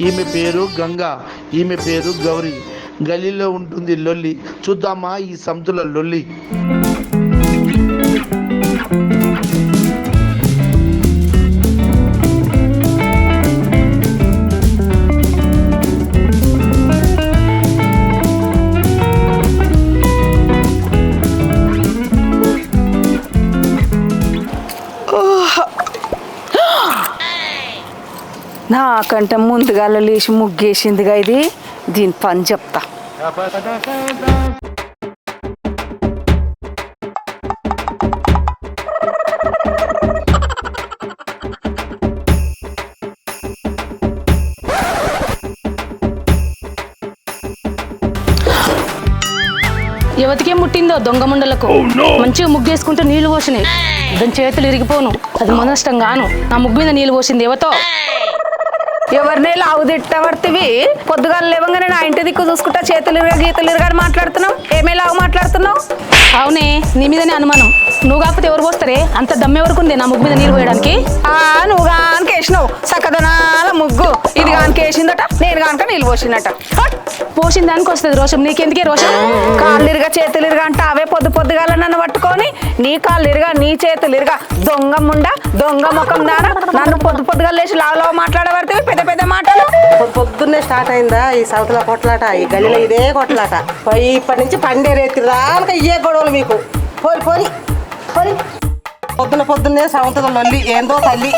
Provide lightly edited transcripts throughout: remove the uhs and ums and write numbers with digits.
ఈమె పేరు గంగా, ఈమె పేరు గౌరీ. గలీలో ఉంటుంది లొల్లి. చూద్దామా ఈ సంతుల లొల్లి. నాకంటే ముందుగా లేచి ముగ్గేసిందిగా ఇది. దీని పని చెప్తా. ఎవతికే ముట్టిందో దొంగ ముండలకు. మంచిగా ముగ్గేసుకుంటే నీళ్లు పోసినాయి. దాని చేతులు ఇరిగిపోను. అది మనష్టం గాను. నా ముగ్గు మీద నీళ్లు పోసింది ఎవతో. ఎవరినే లావు తిట్టబడితివి? పొద్దుగా లేవంగానే నా ఇంటి దిక్కు చూసుకుంటా చేతులు గీతలు ఇరగాని మాట్లాడుతున్నావు. ఏమే లావు మాట్లాడుతున్నావు? అవునే, నీ మీదనే అనుమానం. నువ్వు కాకపోతే ఎవరు పోస్తారే? అంత దమ్మెవరకు ఉంది నా ముగ్గు మీద నీళ్ళు పోయడానికి. నువ్వు గానికి వేసినావు సక్కదనాల ముగ్గు. ఇది గానికి వేసిందట, నేను గానక నీళ్ళు పోసిందట. పోసిన దానికి వస్తుంది రోషం. నీకెందుకే రోషం? కాళ్ళు ఇరుగా చేతులు ఇరుగా అంటే అవే పొద్దుగాల నన్ను పట్టుకొని నీ కాళ్ళు ఇరుగా నీ చేతులు ఇరుగా దొంగ ముండ దొంగ ముఖం దానా నన్ను పొద్దుగా లేచి లావు మాట్లాడబడితే పెద్ద పెద్ద మాటలు. పొద్దున్నే స్టార్ట్ అయిందా ఈ సౌతుల కొట్లాట? ఈ గల్లీలో ఇదే కొట్లాట. ఇప్పటి నుంచి పండేరేతి రాక ఇయ్యే గొడవలు మీకు. పోయి పోయి పోయి పొద్దున్నే సౌతుల లొల్లి ఏందో తల్లి.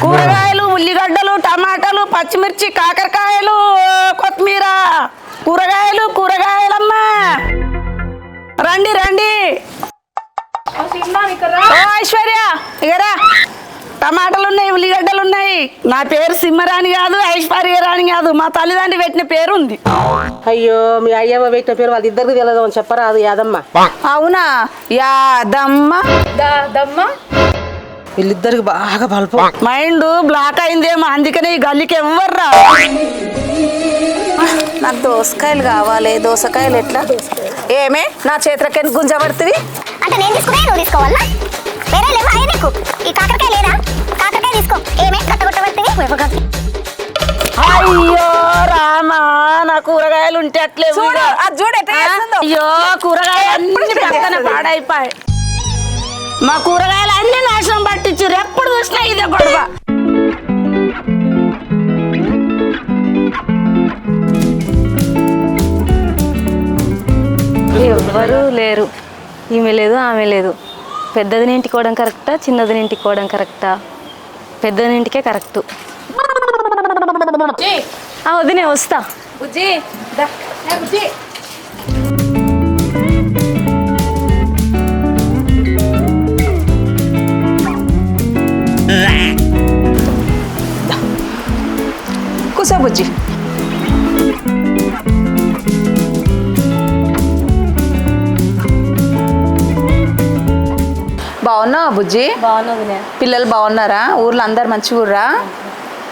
కూరగాయలు, ఉల్లిగడ్డలు, టమాటాలు, పచ్చిమిర్చి, కాకరకాయలు, కొత్తిమీర, కూరగాయలమ్మా రండి రండి. ఐశ్వర్య ఇగరా, టమాటాలు ఉన్నాయి, ఉల్లిగడ్డలు ఉన్నాయి. నా పేరు సింహరాణి కాదు, ఐశ్వర్య రాణి కాదు. మా తల్లిదండ్రి పెట్టిన పేరు ఉంది. అయ్యో, మీ అయ్యమ్మ పెట్టిన పేరు వాళ్ళ ఇద్దరికి తెలియదు అని చెప్పరా? అది యాదమ్మ. అవునా? యాదమ్మ. వీళ్ళిద్దరికి బాగా బల్పం. మైండ్ బ్లాక్ అయిందేమో, అందుకనే ఈ గల్లీకి ఎవ్వర్రా. నాకు దోసకాయలు కావాలి. దోసకాయలు ఎట్లా? ఏమే నా చేతులకి గుంజబడుతుంది అంటే నేను తీసుకునే నువ్వు తీసుకోవాలా? వేరే లేవా నీకు? ఈ కాకరకాయ లేదా? కాకరకాయ తీసుకో. ఏమే కట్టగొట్టబడుతుంది? అయ్యో రామా, నా కూరగాయలు ఉంటే అట్లే. అయ్యో, కూరగాయలు అన్ని పక్కన పాడైపోయి. మా కూరగాయలు అన్ని నాశనం పట్టించారు. ఎప్పుడు చూసినా ఇదే గొడవ. ఎవ్వరూ లేరు. ఈమె లేదు, ఆమె లేదు. పెద్దదిని ఇంటికి పోవడం కరెక్టా, చిన్నదిని ఇంటికి పోవడం కరెక్టా? పెద్దదిని ఇంటికే కరెక్టు. వదినే వస్తా. కూసో బుజ్జి. బాగున్నావా బుజ్జి? బాగున్నదినే. పిల్లలు బాగున్నారా? ఊర్లో అందరు మంచిగుర్రా?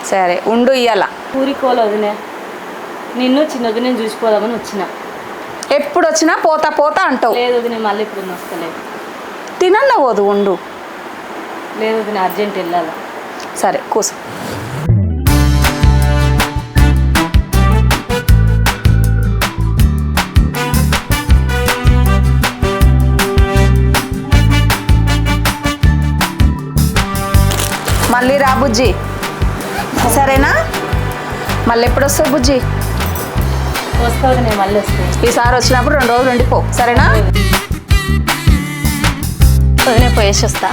సరే ఉండు. ఇయ్యాల ఊరికోలే వదినే. నిన్ను చిన్నది నేను చూసిపోదామని వచ్చిన. ఎప్పుడు వచ్చినా పోతా పోతా అంటావు. లేదు వదినే, మళ్ళీ ఇప్పుడు వస్తలేదు. తినన్నా పోదు. ఉండు. లేదు వదినే, అర్జెంట్ వెళ్ళాలి. సరే కూసు. మళ్ళీ రా బుజ్జి, సరేనా? మళ్ళీ ఎప్పుడు వస్తావు బుజ్జి? వస్తావు నేను మళ్ళీ వస్తాను. ఈసారి వచ్చినప్పుడు 2 రోజులు ఉండిపో, సరేనా? వదినే పోయేసి వస్తా.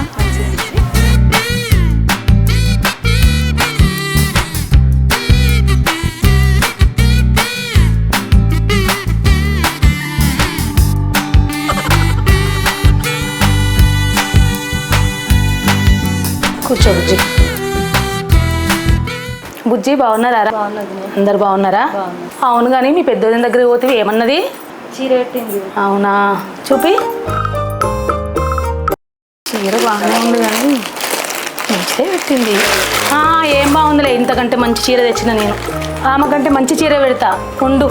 కూర్చో బుజ్జి. బుజ్జి బాగున్నారా? అందరు బాగున్నారా? అవును, కానీ మీ పెద్దోదిన దగ్గరికి పోతే ఏమన్నది? చీర పెట్టింది. అవునా? చూపి. చీర బాగానే ఉంది కానీ మంచిదే పెట్టింది. ఏం బాగుందిలే, ఇంతకంటే మంచి చీర తెచ్చిన నేను. ఆమె కంటే మంచి చీర పెడతా ఉండు.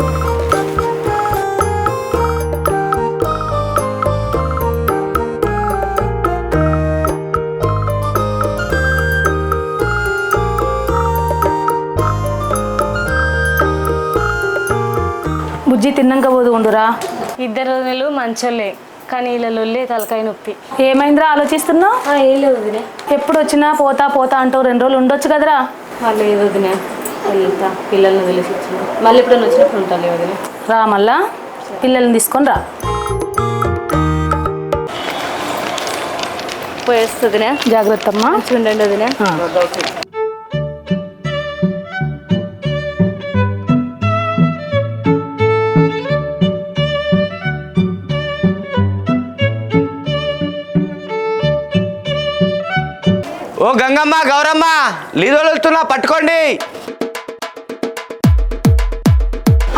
బుజ్జి తిన్నాక పోదు ఉండురా. ఇద్దరు రోజులు మంచోళ్ళే కానీ ఇలా లొల్లే తలకాయ నొప్పి. ఏమైందిరా ఆలోచిస్తున్నావు? ఏం లేదు వదినే. ఎప్పుడు వచ్చినా పోతా పోతా అంటావు, 2 రోజులు ఉండొచ్చు కదరా. వాళ్ళు ఏదో వదినే వెళ్తా, పిల్లల్ని వదిలేసి వచ్చిన మళ్ళీ ఎప్పుడైనా వచ్చినప్పుడు ఉంటాను వదినే. రా మళ్ళా పిల్లల్ని తీసుకొని రా. పోయేస్తుందినే, జాగ్రత్త అమ్మా. ఉండండి వదినే. ఓ గంగమ్మ గౌరమ్మ లీదోళ్ళు వస్తున్నా పట్టుకోండి.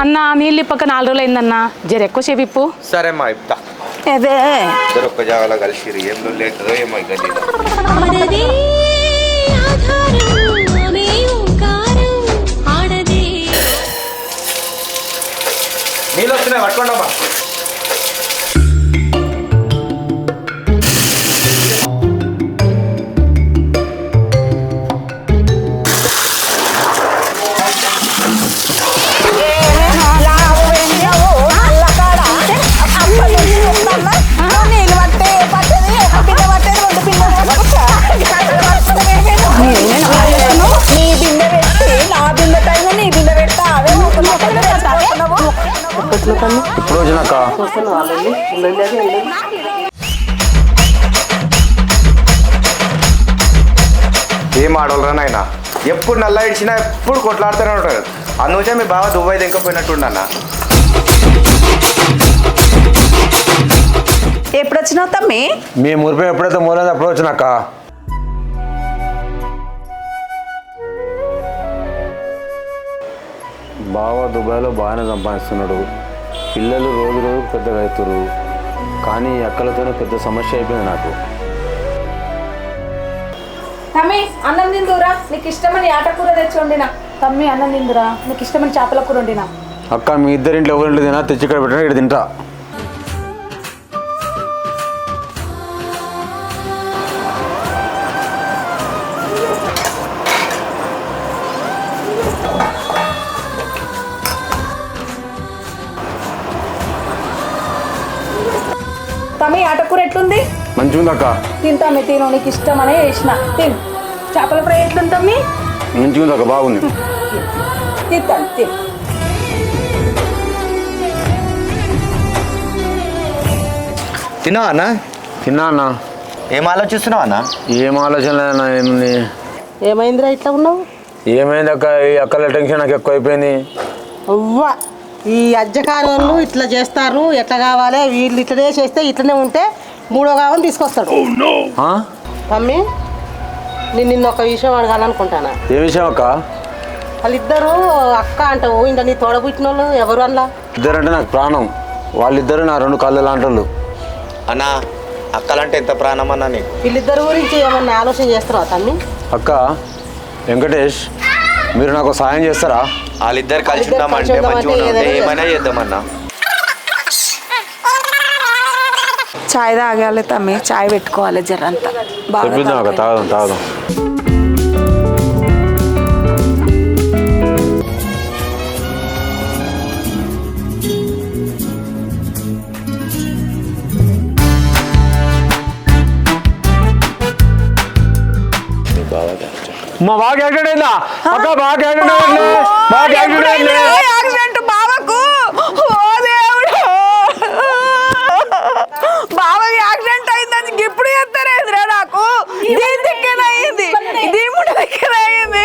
అన్న నీళ్ళు ఇప్పక 4 రోజులు అయిందన్నా, జర ఎక్కువ సేపు ఇప్పు. సరే అమ్మా ఇప్తా. అదే ఇద్దరు ఒక్క జాగాలో కలిసి ఏం లేదో ఏమో గల్లీలో. నీళ్ళు వస్తున్నాయి పట్టుకోండి అమ్మా. ఇప్పుడు వచ్చినాక ఏం ఆడోళ్ళరా నాయన, ఎప్పుడు నల్ల ఇచ్చినా ఎప్పుడు కొట్లాడుతూనే ఉంటారు. అందుకే మీ బావ దుబాయ్ దింకపోయినట్టుండన్న. ఎప్పుడు వచ్చినావు తమ్మి? మీ మురిపై ఎప్పుడైతే మూలేదు అప్పుడు వచ్చినాక. బావ దుబాయ్లో బాగానే సంపాదిస్తున్నాడు, పిల్లలు రోజు రోజుకు పెద్దగా అవుతారు. కానీ అక్కలతోనే పెద్ద సమస్య అయిపోయింది నాకు. తమ్మి అన్నం తిందురా, నీకు ఇష్టమని ఆటకూర తెచ్చి వండినా. తమ్మి అన్నం తిందురా, నీకు ఇష్టమని చేపల కూర వండినా. అక్క మీ ఇద్దరింట్లో ఎవరింట్లో తినా తెచ్చి ఇక్కడ పెట్టినా ఇక్కడ తింటా. తమ్మి ఆటకూర ఎట్లుంది? మంచిగా ఉంది అక్క. తింటామే, తిను, నీకు ఇష్టమనే వేసిన. తిను. చేపల ఫ్రై ఎట్లుంది తమ్మి? మంచిగా ఉంది అక్క, బాగుంది. తింటాను, తిను. తిన్నావా అన్న? తిన్నా అన్న. ఏం ఆలోచిస్తున్నావు అన్న? ఏం ఆలోచన లేదన్నా. ఏముంది? ఏమైందిరా ఇట్లా ఉన్నావు? ఏమైంది అక్క, ఈ అక్కల టెన్షన్ నాకు ఎక్కువ అయిపోయింది. అవ్వా ఈ అజ్జకారోళ్ళు ఇట్లా చేస్తారు, ఎట్లా కావాలి వీళ్ళు ఇట్లనే చేస్తే ఇట్లనే ఉంటే 3వ కావని తీసుకొస్తాడు. మమ్మీ నేను నిన్న ఒక విషయం అడగాలనుకుంటానా. ఏ విషయం అక్క? వాళ్ళిద్దరూ అక్క అంటావు, ఇంకా నీ తోడబుట్టిన వాళ్ళు ఎవరు అలా? ఇద్దరంటే నాకు ప్రాణం. వాళ్ళిద్దరు నా 2 కాళ్ళు లాంటి వాళ్ళు. అన్న అక్కలంటే ఎంత ప్రాణం అన్న నీకు? వీళ్ళిద్దరి గురించి ఏమన్నా ఆలోచన చేస్తారా తమ్మి? అక్క వెంకటేష్, మీరు నాకు సాయం చేస్తారా? వాళ్ళిద్దరు కలిసి ఉందామంటే మంచిగా ఉంటే ఏమైనా చేద్దామన్నా. చాయ్ తాగాలి తమ్మి, చాయ్ పెట్టుకోవాలి జరంతా. తెప్పిద్దాం అక్క, తాగదాం తాగదాం. మా బాగా యాక్సిడెంట్ అయిందా అక్క? బాగా యాక్సిడెంట్ బావకు. ఓ దేవుడు, బావకి యాక్సిడెంట్ అయిందని ఇప్పుడు చెప్తారేంద్రా నాకు? దీని దిక్కన అయింది, దీముడి దిక్కన అయింది.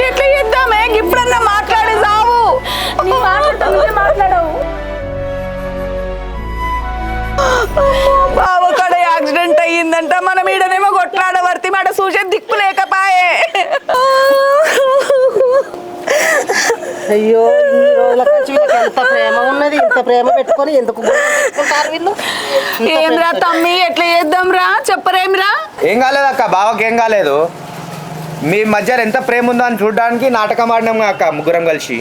ఎట్లా చేద్దామే? ఇప్పుడన్నా మాట్లాడి సావు. మాట్లాడవు. బావ కడ యాక్సిడెంట్ అయ్యిందంట, మనం ఈడనేమో కొట్లాడవర్తి మాట చూసే దిక్కు లేకపాయే. అయ్యో ఈ రోజుల నుంచి వీళ్ళకి ఎంత ప్రేమ ఉన్నది, ఇంత ప్రేమ పెట్టుకొని ఎందుకు పెట్టుకుంటారు వీళ్ళు? ఏంద్రా తమ్మి, ఎట్లా చేద్దాం రా? చెప్పరేమిరా? ఏం కాలేదు అక్క, బావకి ఏం కాలేదు. మీ మధ్య ఎంత ప్రేమ ఉందో అని చూడడానికి నాటకం ఆడినాం అక్క ముగ్గురం కలిసి.